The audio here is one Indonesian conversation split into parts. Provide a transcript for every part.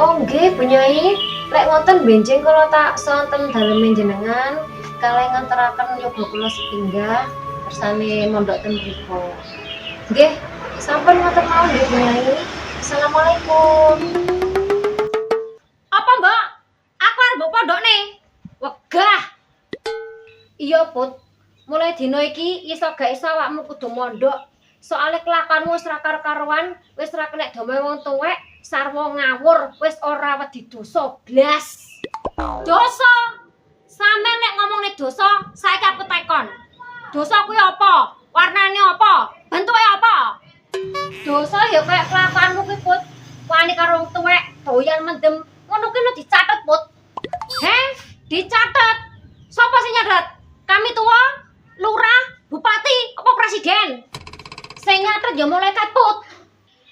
Oh nggih, Bu Nyai. Lek ngoten benjing kula tak sonten dalem jenengan kalih ngantaraken nyoba kula sepinggah kersane mondok ten mriku. Nggih, sampun ngoten mawon nggih Bu Nyai. Assalamualaikum. Apa, Mbak? Aku arep mbok pondokne. Wegah. Iya, Put. Mulai dina iki iso gak iso awakmu kudu mondok. Soale kelakuanmu wis ra karo-karuan, wis ra kena dome wong tuwek, sarwa ngawur, wis ora wedi dosa blas. Dosa? Sampeyan nek ngomongne dosa, saiki aku tekon. Dosa kuwi apa? Warnane apa? Bentuke apa? Dosa ya kayak kelakuanmu kuwi, Put. Wani karo wong tuwek, doyan mendem. Ngono kuwi lho dicatet, Put. Heh, dicatet. Sopo sing nyatet? Kami tua, lurah, bupati, apa presiden? Sing nyatet ya malaikat, Put.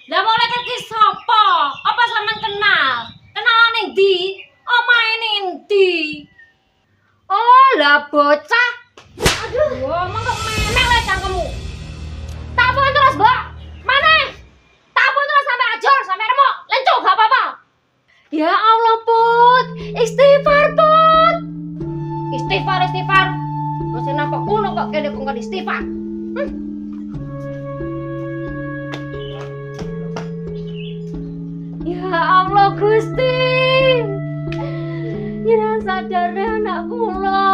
Lah malaikat ki sapa? Apa sampean kenal? Kenalane ndi? Omahe ning ndi? Oh, lah bocah. Aduh, omong kok memek le cangkemmu. Tak pun terus, Mbak. Mana? Tak pun terus sampai ajur, sampai remuk. Lencuh gak apa-apa. Ya Allah, Put. Istighfar, Put. Istighfar. Terus kenapa kuno kok kene kok istighfar? Ya Allah, Gusti. Ya sadar anak kula.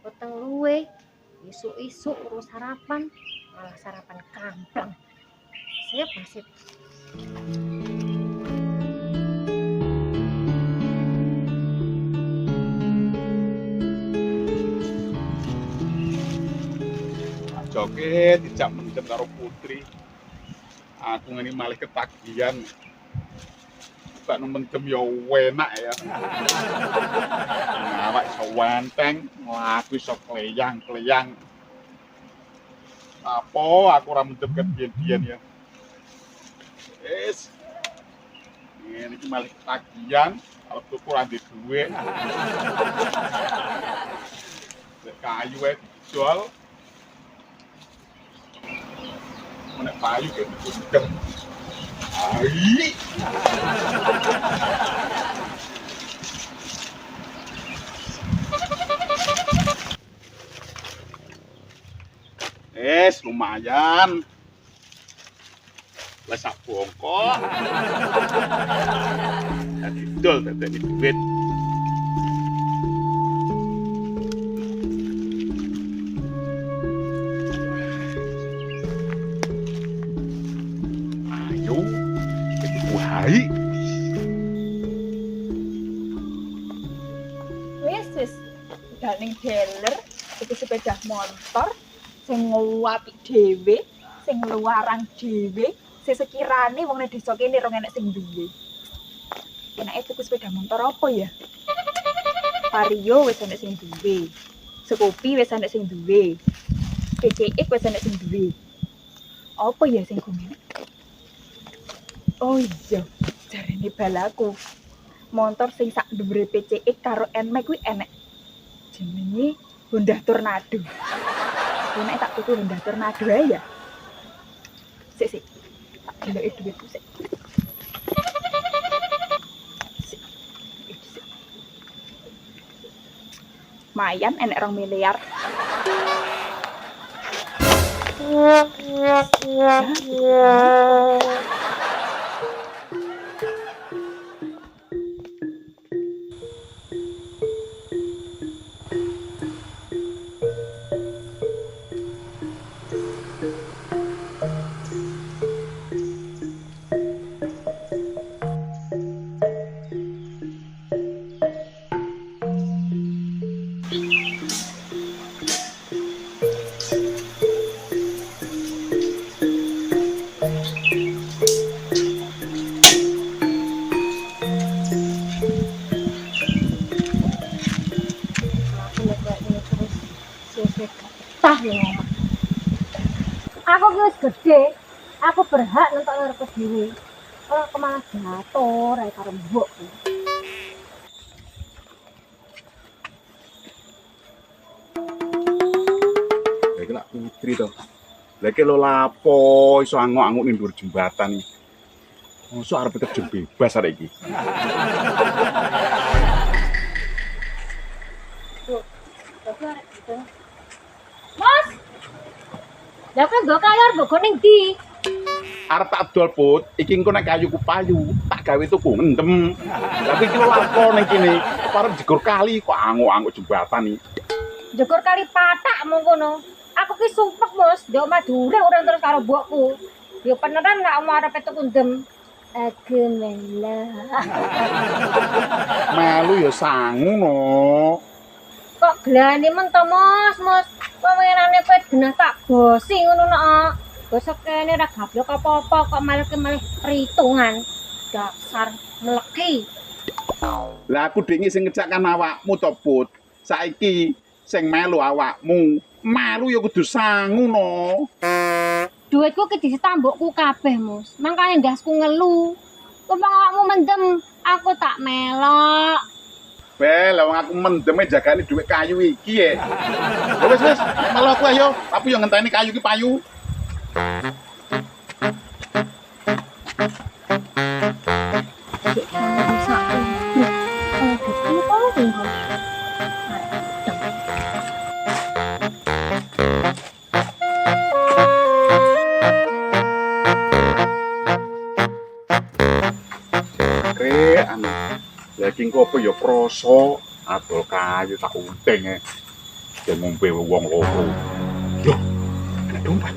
Peteng luwe. Isuk-isuk urus sarapan, malah sarapan kampung. Sip. Joke tidak mendem karo putri. Aku ngene malih ketagihan. Tak mendem ya enak ya. Awak iso wenteng, mlaku iso kleyang-kleyang. Apa aku ora mendem kebiyen-biyen ya. Wis. Ngene iki malih ketagihan, arep tuku ora ndek dhuwit. Kayu wae dijual. Menek payu ke seger. Ai. Lumayan. Wes sak bongkok. Dadi dol dadeni duit. Wahai, Wis ning dealer iki sepeda motor sing nguwapi dhewe, sing luarang dhewe, sing sekirane wong ning desa kene rong enek sing duwe. Enake tuku sepeda motor apa ya? Vario wis enek sing duwe. Scoopy wis enek sing duwe. PCX wis enek sing duwe. Apa ya sing kuwi? Oh iya, jarene balaku. Motor sing sak dhuwure PCX karo NMAX kuwi enek. Jenenge Honda Tornado. Nek tak tuku Honda Tornado ae ya. Sik. Tak deloki dhuwitku sik. Mayan enek 2 miliar. Aku ki wis gedhe, aku berhak nentokno arep dhewe. Ora kemana jatuh, ora karo mbok. iki lak putri to. Lagi lo lapo iso angok-angok ning dhuwur jembatan iki. Mosok arep terjun bebas arek iki. Mas. Lah kan mbok kayar mbok ning ndi? Arep tak dol put, iki engko nek kayuku payu, tak gawe tuku ngendem. Tapi iki lo lapo ning kene, arep jegur kali kok angok-angok jembatan iki. Jegur kali patak mengkono. Aku ki sumpek, Mas, ndek Madura urang terus karo mbokku. Yo beneran gak mau arep tuku ndem. Aku melah. Melu ya sangu no. Kok glani men to, Mas? Pemenane kowe genah tak gosi ngono nok. Gosok kene ra gablok apa-apa kok malah perhitungan. Dasar meleki. Lah aku dhewe sing ngecakkan awakmu to, Put. Saiki sing melu awakmu, melu ya kudu sangu no. Duitku ki ditambokku kabeh, Mas. Mangkane ndasku ngelu. Kumpang awakmu mendem, aku tak melok. Bel, wong aku mendeme jagane dhuwit kayu iki ya. Ya wis, melu aku ayo. Tapi yo ngenteni kayu iki payu. Lagi engko apa ya krasa adol kayu tak uting ya ngombe wong loro. Yo, ada dompet.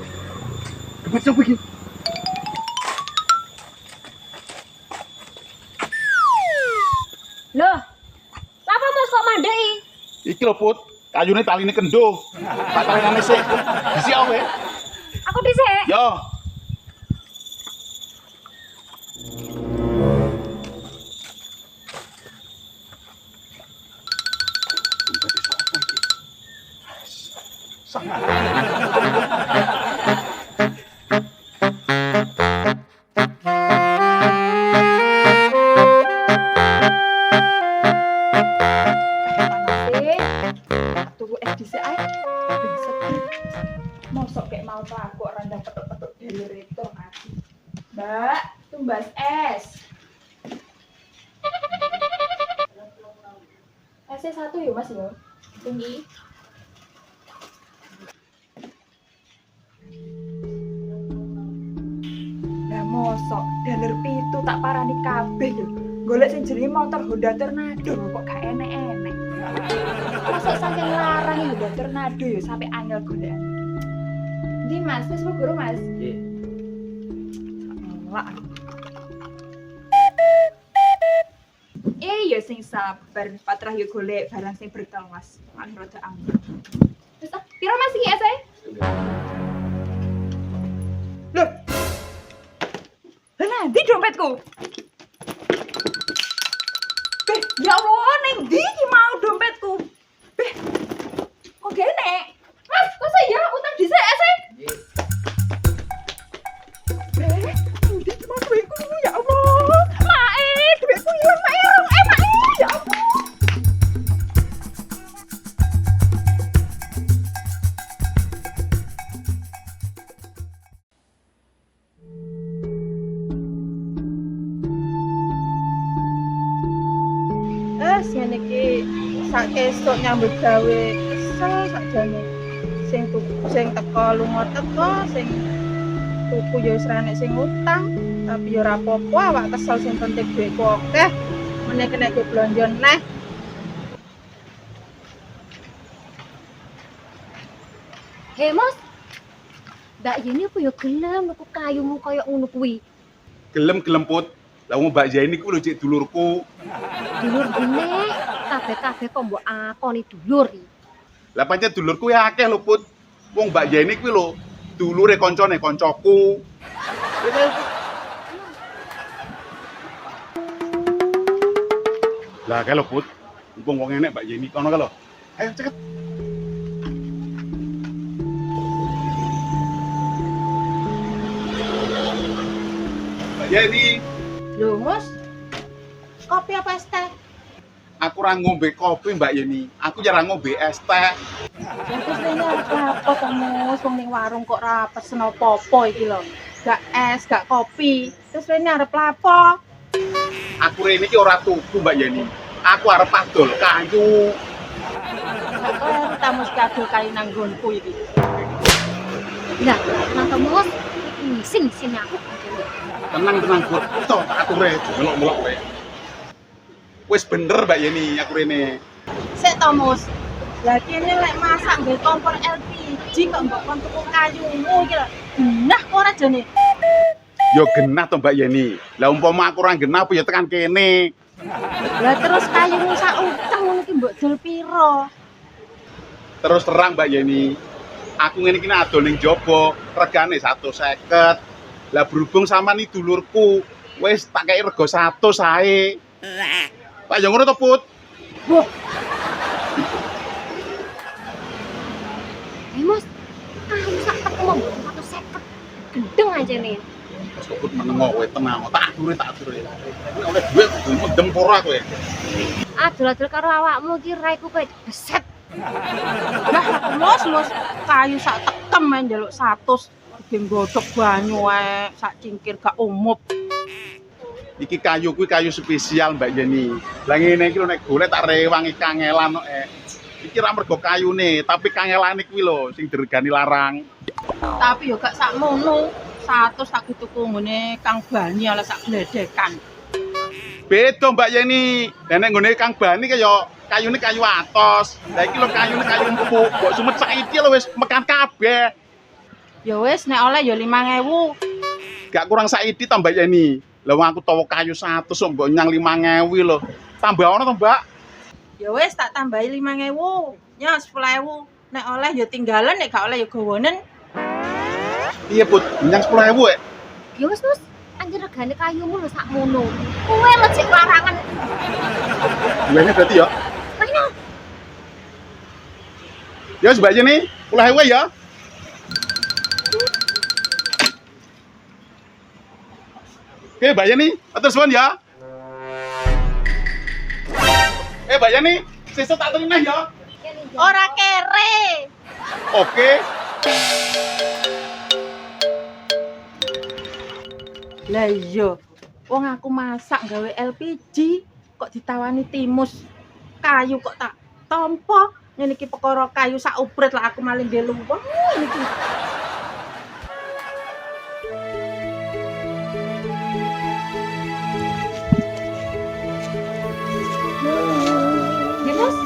Dompet sapa iki? Loh, apa Mas kok mandeki? Iki lho, Put. Kayune taline kendo. Tak talinane sik. Disi awe. Aku dhisik. Yo. Mosok kayak mau aku rendang petuk-petuk delir itu mati. Mbak, tumbas es. Esnya satu ya Mas ya. Tinggi. Lah mosok delir pitu tak parani kabeh lho. Golek sing jenenge motor Honda Tornado kok gak enek-enek. Mosok saking larang Honda Tornado ya sampai angel golek. Ndi Mas, wis guru Mas. Nggih. Lah. Ya sing sabar, patrah yo golek barang sing berkel Mas. Malah rada angel. Wis piro Mas iki ese? Loh. Lah nanti dompetku. Ya Allah, ning ndi iki mau dompetku? Kok gene? Mas, kok saya utang dhisik sih? Nggih. Ndi mas duitku ya Allah. Mae, duitku ilang mae rong mae ya Allah. Sian iki sak esuk nyambut gawe kesel sakjane. Sing teko lunga teko, sing tuku ya wis renek sing utang, tapi ya ora apa-apa awak kesel sing penting duitku akeh. Meneh kena go blonjo neh. Hei Mas, Mbak Yeni apa ya gelem nuku kayumu kaya ngono kuwi? Gelem Put. Lah wong Mbak Yeni ku lho cek dulurku. Dulur gene, kabeh-kabeh kok mbok akoni dulur iki. Lah pancen dulurku ya akeh lho, Put. Wong Mbak Yeni kuwi lho dulure koncone koncoku. Lah kae lho, Put. Mumpung wong enek Mbak Yeni kono kae lho. Ayo cepet. Mbak Yeni, Lho, Mas. Kopi apa es teh? aku ora ngombe kopi Mbak Yeni. Aku ya ora ngombe es teh. Ya terus rene arep lapo to Mus, wong ning warung kok ra pesen apa-apa iki lho. Gak es, gak kopi. Terus rene arep lapo? Aku rene iki ora tuku Mbak Yeni. Aku arep adol kayu. Gak kaya ta Mus kadul kayu nang nggonku iki. Lah, kenapa Mus? Sing sini aku. Tenang Bud. Tok ature melok-melok kowe. Wis bener Mbak Yeni aku rene. Sik to Mus. Lah kene lek masak nggo kompor LPG kok mbok kon tuku kayumu iki lho. Genah kok ora jane. Yo genah to Mbak Yeni. Lah umpama aku ora genah apa ya tekan kene. Lah terus kayumu sak utang ngono iki mbok dol piro? Terus terang Mbak Yeni. Aku ngene iki adol ning jaba, regane 150. Lah berhubung sampean iki dulurku, wis tak kei rega 100 ae. Pak yo ngono to, Put. Wah. Mus, kayu sak teko mbok 150. Gendeng aja nih. Terus kok Put menengo kowe tenang, tak ature. Nek oleh duit kudu mendem ora kowe. Adol-adol karo awakmu iki raiku kowe beset. Lah Mus, kayu sak tekem ae njaluk 100. Iki nggodhog banyu ae sak cingkir gak umup. Iki kayu kuwi kayu spesial Mbak Yeni. Lah ngene iki lho nek golek tak rewangi kangelan kok. Iki ra mergo kayune, tapi kangelane kuwi lho sing diregani larang. Tapi yo gak sakmono. 100 tak tuku nggone Kang Bani ala sak gledekan. Beda Mbak Yeni. Lah nek nggone Kang Bani kaya kayune kayu atos. Lah iki lho kayune kayu empuk. Mbok sumet saiki lho wis mekan kabeh. Ya wis nek oleh ya 5.000. Gak kurang saiki ta Mbak Yeni. Lah wong aku tawa kayu 100 kok mbok nyang 5.000 lho. Tambah ono to, Mbak? Ya wis tak tambahi 5.000. Ya 10.000. Nek oleh ya tinggalan, nek gak oleh ya gawonen. Iya, Put. Nyang 10.000 ya? Ya wis Mus, anjir regane kayumu lho sakmono. Kowe lho sik larangan. Duwene berarti ya. Ayo. Ya wis Mbak Yeni, 10.000 ya. Oke, Mbak Yeni, atur suwun ya. Mbak Yeni, sesuk tak terima ya. Ora kere. Oke. Lah iya, wong aku masak gawe LPG kok ditawani timus. Kayu kok tak tampa. Ngene iki perkara kayu sak uprit lah aku maling ndelu. Wah, niki. Ya Mus.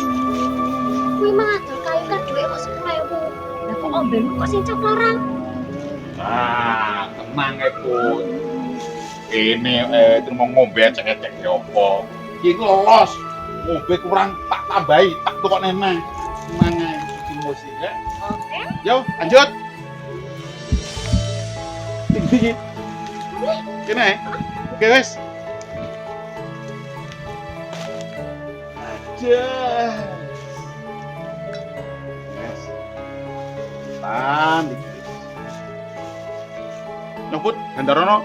Kuwi mah adol kayu kan dhuwit kok 10.000. Lah kok ombenmu kok sing cap larang? Ah, tenang ya, Put. Ini mau ngombe cek-cek ya apa. Iki lolos. Ngombe kurang tak tambahi, tak tukok neneng. Tenang ae, iki musik ya. Oke. Yo, lanjut. Tinggi. Kene. Oke, wis. Aduh. Wes. Tan. Nyoput, gandarono.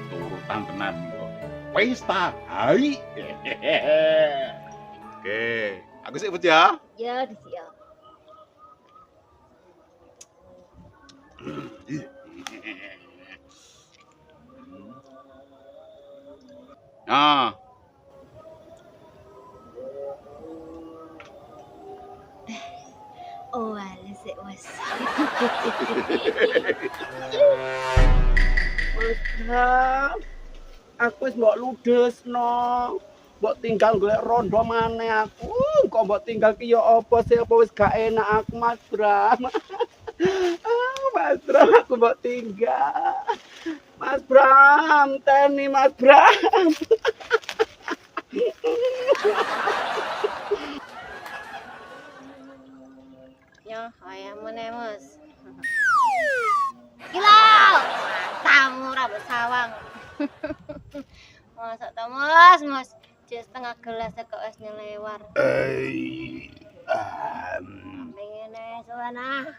Turutan tenan kok. Pesta. Hai. Oke, aku sih Put ya. Ya disiap. Ah, Oh, wales sik Mas. Mas, aku wis mbok ludesno. Mbok tinggal golek rondo maneh aku. Kok mbok tinggal ki ya apa sih apa wis gak enak aku Mas Bram. Mas Bram aku mbok tinggal. Mas Bram, teni Mas Bram. Yo, kaya meneh Mas. Gila. Tamu ra bersawang. Masak ta Mas. Jus setengah gelas kok wis nyelewar. Pengen suwana.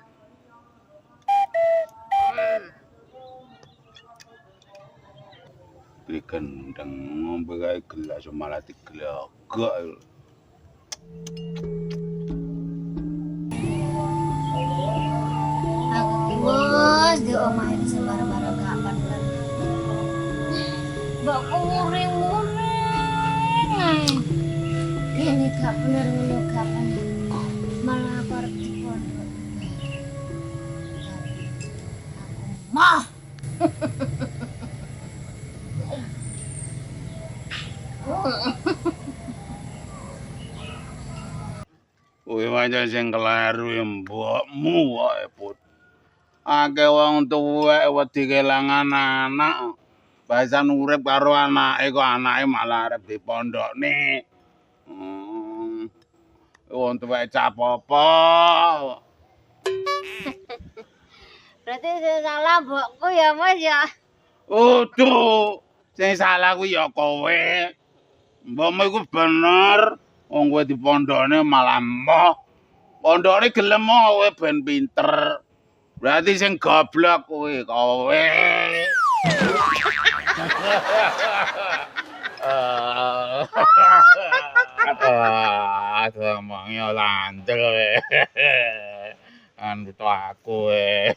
beli gendeng ngombe kae gelas malah digelagak. Mas di omah ini sembarang-barang gak bener. Mbak muring-muring ae. Ini gak bener ngono gak bener. Malah aku arep di pondok. Aku mah. Kuwi pancen sing kleru ya mbokmu wae, Put. Akeh wong tuwek wedi kelangan anak. Bahasan urip karo anake kok anake malah arep dipondokne. Wong tuwek capopo. Berarti sing salah mbokku ya Mas ya. Uduh, sing salah kuwi ya kowe. Mbokmu iku bener. Wong kowe dipondokne malah emoh. Pondokne gelem kowe ben pinter. Berarti sing goblok kuwi kowe. Semangnya landel we. Kan butuh aku we.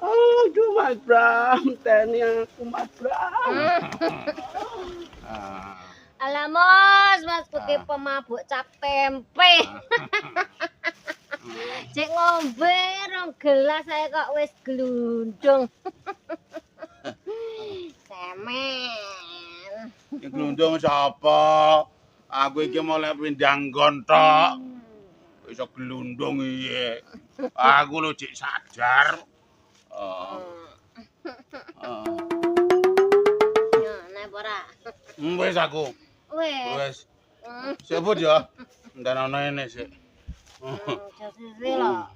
Aduh Mas Bram, teni aku Mas Bram. Alah Mas kuwi pemabuk cap tempe. Cek ngombe rong gelas saya kok wis glundung. Semen. Iki glundung sapa? Aku iki mulai pindang gontok. Iso glundung iye. Aku lho cek sadar. Ya, nek ora. Wis aku. Wis. Wis. Sebut ya. Ndan ana ini sik. Sisi lho.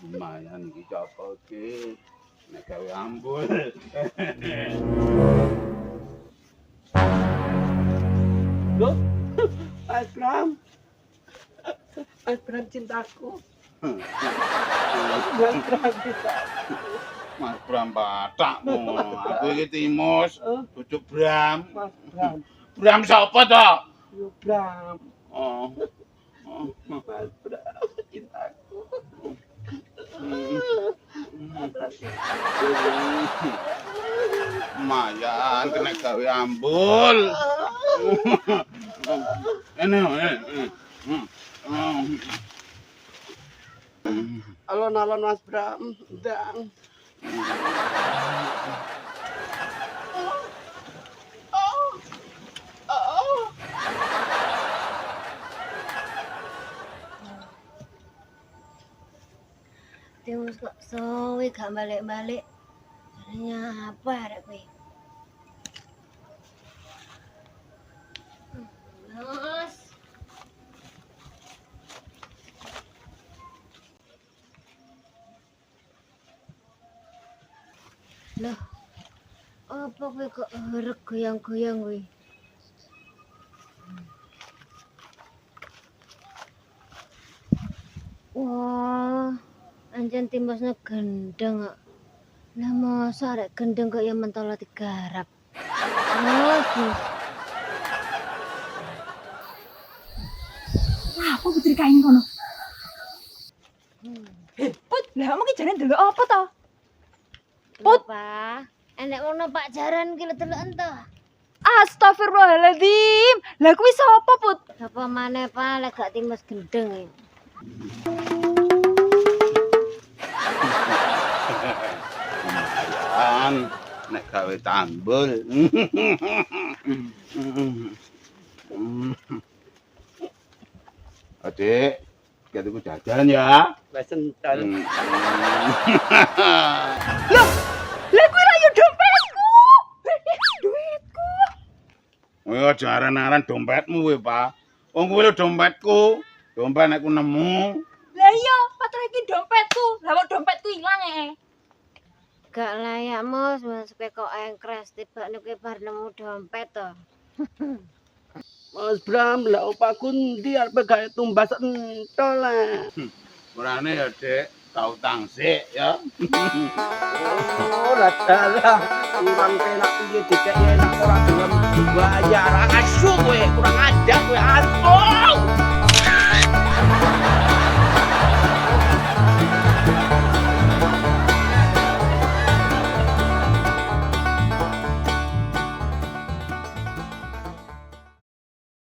Lumayan iki Joko iki. Nek gawe ambul. Loh, Mas Bram. Mas Bram cintaku. Mas Bram cintaku. Mas Bram batakmu. Aku iki Timus, bujuk Bram. Mas Bram. Bram sapa to? Yo Bram. Oh. Mas Bram cintaku. Lumayan kena gawe ambul. Ini. Alon-alon Mas Bram, ndang. Timus kok sowe gak balik-balik. Caranya apa arek kowe? Mas. Loh. Apa kowe kok herek goyang-goyang kowe? Wah, anjen timusnya gendeng kok. Lah masa arek gendeng kok ya mentolo digarap. Mas. Apa putri kain kono? Put, lah kamu ki jane ndelok apa to? Put. Pak, enek ngono Pak jaran ki delok to. Astagfirullahaladzim. Lah kuwi sapa, Put? Apa maneh Pak lek gak timus gendeng ya. Lumayan nek gawe tambul. Adik, kita tuku jajan ya. Wes entar. Lah kuwi ra yo dompetku. Duitku. Kowe aja aran-aran dompetmu kowe, Pak. Wong kuwi lho dompetku. Dompet nek ku nemu. Lah iya, patra iki dompetku. Lah kok dompetku ilang Gak layak Mas, kowe kok engkres tibane kowe bar nemu dompet to. Mas Bram, lah opaku ndi arep gawe tumbas entol lah. Murane ya, Dik. Tau utang sik ya. Oh, lah dalah. Kurang penak piye dikek enak ora gelem bayar. Asu kowe, kurang ajar kowe, asu.